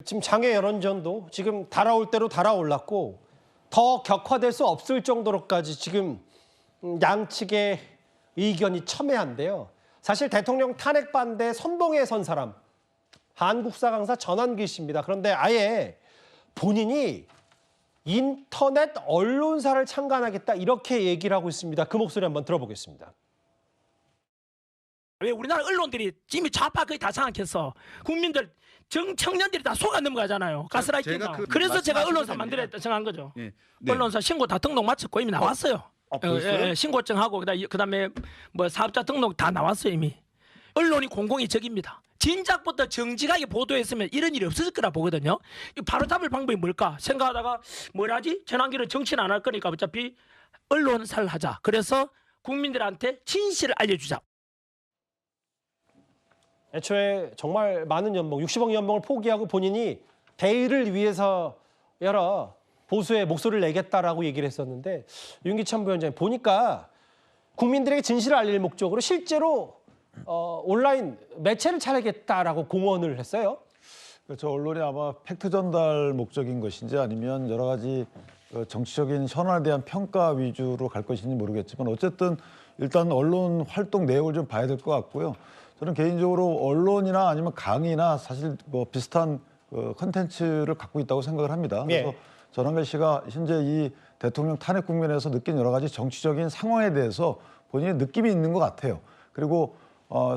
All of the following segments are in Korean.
지금 장외 여론전도 지금 달아올 대로 달아올랐고 더 격화될 수 없을 정도로까지 지금 양측의 의견이 첨예한데요. 사실 대통령 탄핵 반대 선봉에 선 사람 한국사 강사 전환길 씨입니다. 그런데 아예 본인이 인터넷 언론사를 창간하겠다 이렇게 얘기를 하고 있습니다. 그 목소리 한번 들어보겠습니다. 왜 우리나라 언론들이 이미 좌파 거의 다 장악해서 국민들 청년들이 다 속아 넘어가잖아요. 가스라이팅하고. 그래서 제가 언론사 만들어야 정한 거죠. 네. 네. 언론사 신고 다 등록 마쳤고 이미 나왔어요. 벌써요? 신고증하고 그다음에 뭐 사업자 등록 다 나왔어요 이미. 언론이 공공의 적입니다. 진작부터 정직하게 보도했으면 이런 일이 없었을 거라 보거든요. 바로 잡을 방법이 뭘까 생각하다가 뭘 하지? 전환기를 정치는 안 할 거니까 어차피 언론사를 하자. 그래서 국민들한테 진실을 알려주자. 애초에 정말 많은 연봉, 60억 연봉을 포기하고 본인이 대의를 위해서 여러 보수의 목소리를 내겠다라고 얘기를 했었는데 윤기찬 부위원장이 보니까 국민들에게 진실을 알릴 목적으로 실제로 온라인 매체를 차리겠다라고 공언을 했어요. 그렇죠. 언론이 아마 팩트 전달 목적인 것인지 아니면 여러 가지 정치적인 현안에 대한 평가 위주로 갈 것인지 모르겠지만 어쨌든 일단 언론 활동 내용을 좀 봐야 될 것 같고요. 저는 개인적으로 언론이나 아니면 강의나 사실 뭐 비슷한 컨텐츠를 갖고 있다고 생각을 합니다. 그래서 전환길 씨가 현재 이 대통령 탄핵 국면에서 느낀 여러 가지 정치적인 상황에 대해서 본인의 느낌이 있는 것 같아요. 그리고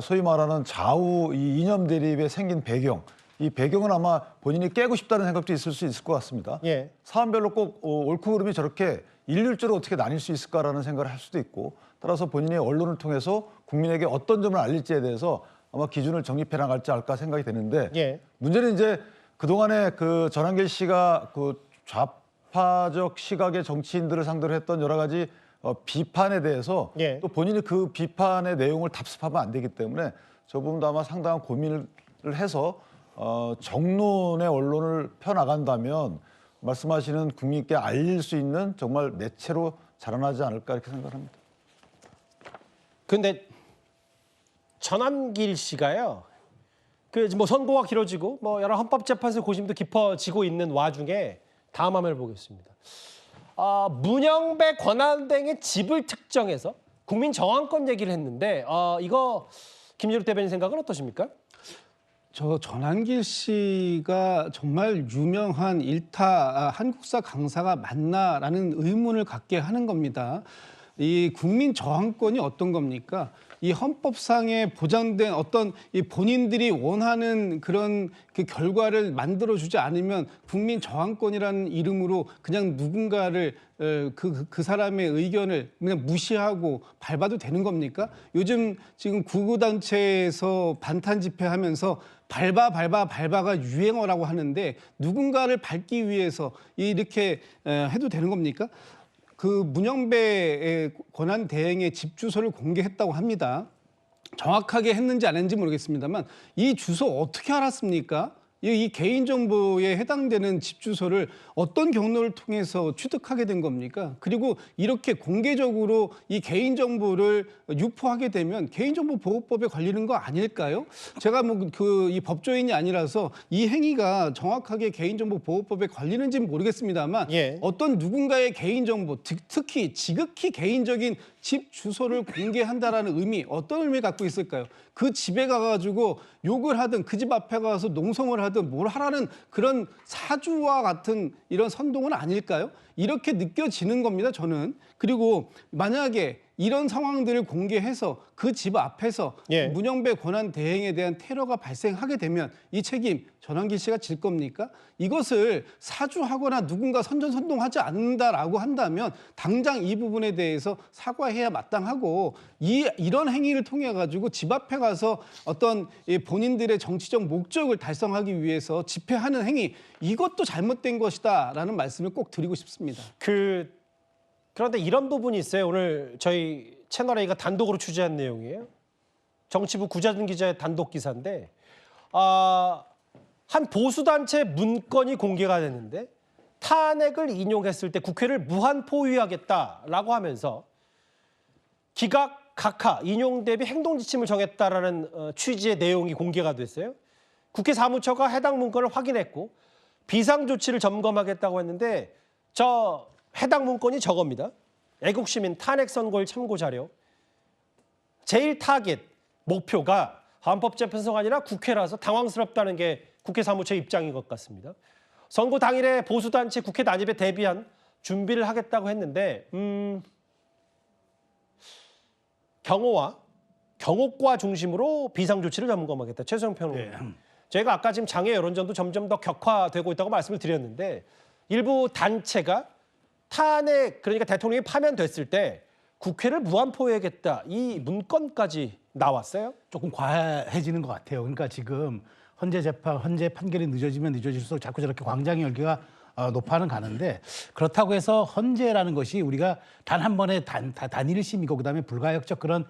소위 말하는 좌우 이 이념 대립에 생긴 배경, 이 배경은 아마 본인이 깨고 싶다는 생각도 있을 수 있을 것 같습니다. 사안별로 꼭 옳고 그름이 저렇게 일률적으로 어떻게 나뉠 수 있을까라는 생각을 할 수도 있고 따라서 본인이 언론을 통해서 국민에게 어떤 점을 알릴지에 대해서 아마 기준을 정립해 나갈지 않을까 생각이 되는데 문제는 이제 그동안에 그 전환길 씨가 그 좌파적 시각의 정치인들을 상대로 했던 여러 가지 비판에 대해서 또 본인이 그 비판의 내용을 답습하면 안 되기 때문에 저 부분도 아마 상당한 고민을 해서 정론의 언론을 펴나간다면 말씀하시는 국민께 알릴 수 있는 정말 매체로 자라나지 않을까 이렇게 생각합니다. 근데 전환길 씨가요. 그 뭐 선고가 길어지고 뭐 여러 헌법재판소 고심도 깊어지고 있는 와중에 다음 화면을 보겠습니다. 문영배 권한대행의 집을 특정해서 국민 정황권 얘기를 했는데 이거 김진욱 대변인 생각은 어떠십니까? 저 전환길 씨가 정말 유명한 일타 한국사 강사가 맞나라는 의문을 갖게 하는 겁니다. 이 국민 저항권이 어떤 겁니까? 이 헌법상에 보장된 어떤 이 본인들이 원하는 그런 그 결과를 만들어주지 않으면 국민 저항권이라는 이름으로 그냥 누군가를 그 사람의 의견을 그냥 무시하고 밟아도 되는 겁니까? 요즘 지금 구구단체에서 반탄 집회하면서 밟아가 유행어라고 하는데 누군가를 밟기 위해서 이렇게 해도 되는 겁니까? 그 문영배 권한 대행의 집 주소를 공개했다고 합니다. 정확하게 했는지 안 했는지 모르겠습니다만 이 주소 어떻게 알았습니까? 이 개인정보에 해당되는 집 주소를 어떤 경로를 통해서 취득하게 된 겁니까? 그리고 이렇게 공개적으로 이 개인정보를 유포하게 되면 개인정보보호법에 걸리는 거 아닐까요? 제가 뭐 이 법조인이 아니라서 이 행위가 정확하게 개인정보보호법에 걸리는지는 모르겠습니다만 어떤 누군가의 개인정보, 특히 지극히 개인적인 집 주소를 공개한다라는 의미, 어떤 의미를 갖고 있을까요? 그 집에 가가지고 욕을 하든 그 집 앞에 가서 농성을 하든 뭘 하라는 그런 사주와 같은 이런 선동은 아닐까요? 이렇게 느껴지는 겁니다, 저는. 그리고 만약에 이런 상황들을 공개해서 그 집 앞에서 문영배 권한 대행에 대한 테러가 발생하게 되면 이 책임 전환길 씨가 질 겁니까? 이것을 사주하거나 누군가 선전선동하지 않는다라고 한다면 당장 이 부분에 대해서 사과해야 마땅하고 이런 행위를 통해 가지고 집 앞에 가서 어떤 본인들의 정치적 목적을 달성하기 위해서 집회하는 행위 이것도 잘못된 것이다라는 말씀을 꼭 드리고 싶습니다. 그런데 이런 부분이 있어요. 오늘 저희 채널A가 단독으로 취재한 내용이에요. 정치부 구자준 기자의 단독 기사인데 한 보수단체 문건이 공개가 됐는데 탄핵을 인용했을 때 국회를 무한 포위하겠다라고 하면서 기각, 각하, 인용 대비 행동 지침을 정했다라는 취지의 내용이 공개가 됐어요. 국회 사무처가 해당 문건을 확인했고 비상조치를 점검하겠다고 했는데 저 해당 문건이 저겁니다. 애국시민 탄핵선고일 참고자료. 제일 타겟, 목표가 헌법재판소가 아니라 국회라서 당황스럽다는 게 국회 사무처 입장인 것 같습니다. 선고 당일에 보수단체 국회 난입에 대비한 준비를 하겠다고 했는데 경호와 경호과 중심으로 비상조치를 점검하겠다. 최소영 평론가. 저희가 아까 지금 장외 여론전도 점점 더 격화되고 있다고 말씀을 드렸는데 일부 단체가 탄핵, 그러니까 대통령이 파면됐을 때 국회를 무한포위하겠다. 이 문건까지 나왔어요. 조금 과해지는 것 같아요. 그러니까 지금 헌재 판결이 늦어지면 늦어질수록 자꾸 저렇게 광장의 열기가 높아는 가는데 그렇다고 해서 헌재라는 것이 우리가 단 한 번의 단일심이고 그다음에 불가역적 그런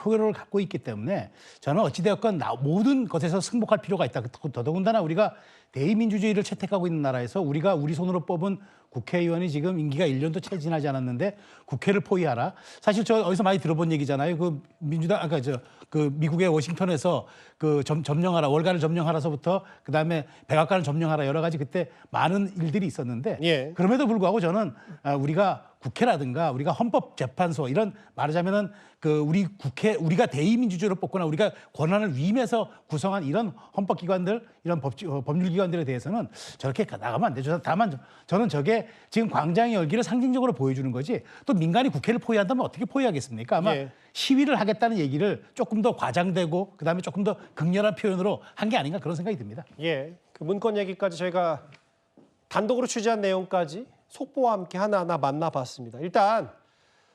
효력을 갖고 있기 때문에 저는 어찌되었건 모든 것에서 승복할 필요가 있다. 더더군다나 우리가 대의민주주의를 채택하고 있는 나라에서 우리가 우리 손으로 뽑은 국회의원이 지금 임기가 1년도 채 지나지 않았는데 국회를 포위하라. 사실 저 어디서 많이 들어본 얘기잖아요. 그 민주당 아까 그 미국의 워싱턴에서 그 점령하라 월가를 점령하라서부터 그다음에 백악관을 점령하라 여러 가지 그때 많은 일들이 있었는데 예. 그럼에도 불구하고 저는 우리가 국회라든가 우리가 헌법재판소 이런 말하자면은 그 우리 국회 우리가 대의민주주의로 뽑거나 우리가 권한을 위임해서 구성한 이런 헌법기관들 이런 법률기관들에 대해서는 저렇게 나가면 안 되죠. 다만 저는 저게 지금 광장의 열기를 상징적으로 보여주는 거지 또 민간이 국회를 포위한다면 어떻게 포위하겠습니까? 아마 예. 시위를 하겠다는 얘기를 조금 더 과장되고 그다음에 조금 더 극렬한 표현으로 한 게 아닌가 그런 생각이 듭니다. 예, 그 문건 얘기까지 저희가 단독으로 취재한 내용까지 속보와 함께 하나하나 만나봤습니다. 일단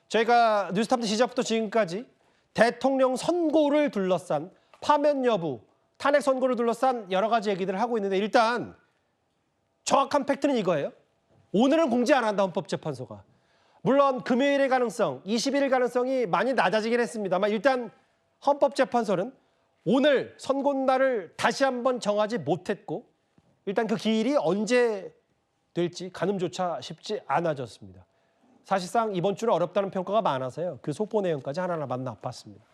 저희가 뉴스탑 시작부터 지금까지 대통령 선고를 둘러싼 파면 여부, 탄핵 선고를 둘러싼 여러 가지 얘기들을 하고 있는데 일단 정확한 팩트는 이거예요. 오늘은 공지 안 한다, 헌법재판소가. 물론 금요일의 가능성, 20일의 가능성이 많이 낮아지긴 했습니다만 일단 헌법재판소는 오늘 선고날을 다시 한번 정하지 못했고 일단 그 기일이 언제 될지 가늠조차 쉽지 않아졌습니다. 사실상 이번 주는 어렵다는 평가가 많아서요. 그 속보 내용까지 하나하나 만나봤습니다.